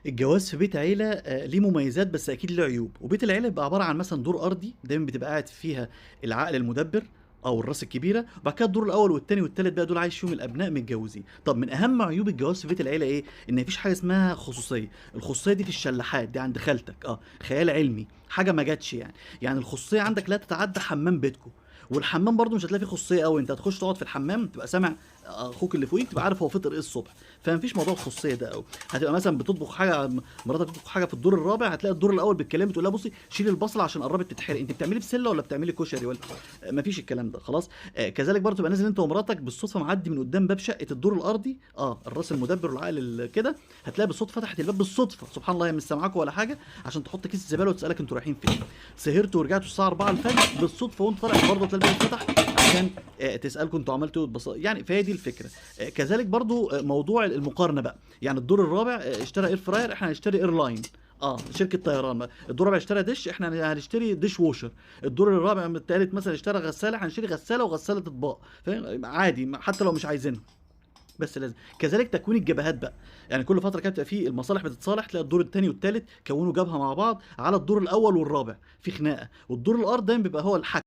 الجواز في بيت عيلة ليه مميزات بس أكيد له عيوب، وبيت العيلة بيبقى عبارة عن مثلًا دور أرضي دايمًا بتبقى قاعد فيها العقل المدبر أو الراس الكبيرة، وبعد كده الدور الأول والتاني والتالت بقى دول عايش فيهم الأبناء متجوزين. طب من أهم عيوب الجواز في بيت العيلة إيه؟ إن ما فيش حاجة اسمها خصوصية، الخصوصية دي في الشلاحات، دي عند خالتك، خيال علمي، حاجة ما جاتش يعني. يعني الخصوصية عندك لا تتعدى حمام بيتكم، والحمام برضه مش هتلاقي فيه خصوصية أوي، أنت هتخش تقعد في الحمام تبقى سامع أخوك اللي فوقيك، تبقى عارف هو فطر إيه الصبح، فما فيش موضوع الخصوصية ده أوي. هتبقى مثلًا بتطبخ حاجة، مراتك بتطبخ حاجة في الدور الرابع، هتلاقي الدور الأول بتكلمها بتقول لها بُصّي شيلي البصلة عشان قرّبت تتحرق، أنتِ بتعملي بسلة والّا بتعملي كشري والّا ما فيش الكلام ده خلاص. كذلك برضه تبقى نازل أنت ومراتك بالصدفة معدّي من قدّام باب شقة الدور الأرضي، الراس المدبر والعقل كده، هتلاقي بالصدفة فتحت الباب بالصدفة، سبحان الله هي مش سامعاكم ولا حاجة، عشان تحط كيس الزبالة وتسألك أنتم رايحين فين. سهرتوا ورجعتوا الساعة 4:00 بالصدفة وأنت طالع برضه تلاقي الباب اتفتح عشان تسألكم أنتم عملتوا إيه يعني، فهي دي الفكرة. كذلك برضه موضوع المقارنة بقى، يعني الدور الرابع اشترى اير فراير، احنا هنشتري اير لاين، شركه طيران بقى. الدور الرابع اشترى دش، احنا هنشتري ديش ووشر. الدور الرابع من التالت مثلا اشترى غساله، هنشتري غساله وغساله اطباق، فاهم؟ عادي حتى لو مش عايزينها، بس لازم. كذلك تكوين الجبهات بقى، يعني كل فتره كده بتبقى في المصالح بتتصالح، تلاقي الدور الثاني والثالث كونوا جبهه مع بعض على الدور الاول والرابع في خناقه، والدور الارض دايما بيبقى هو الحك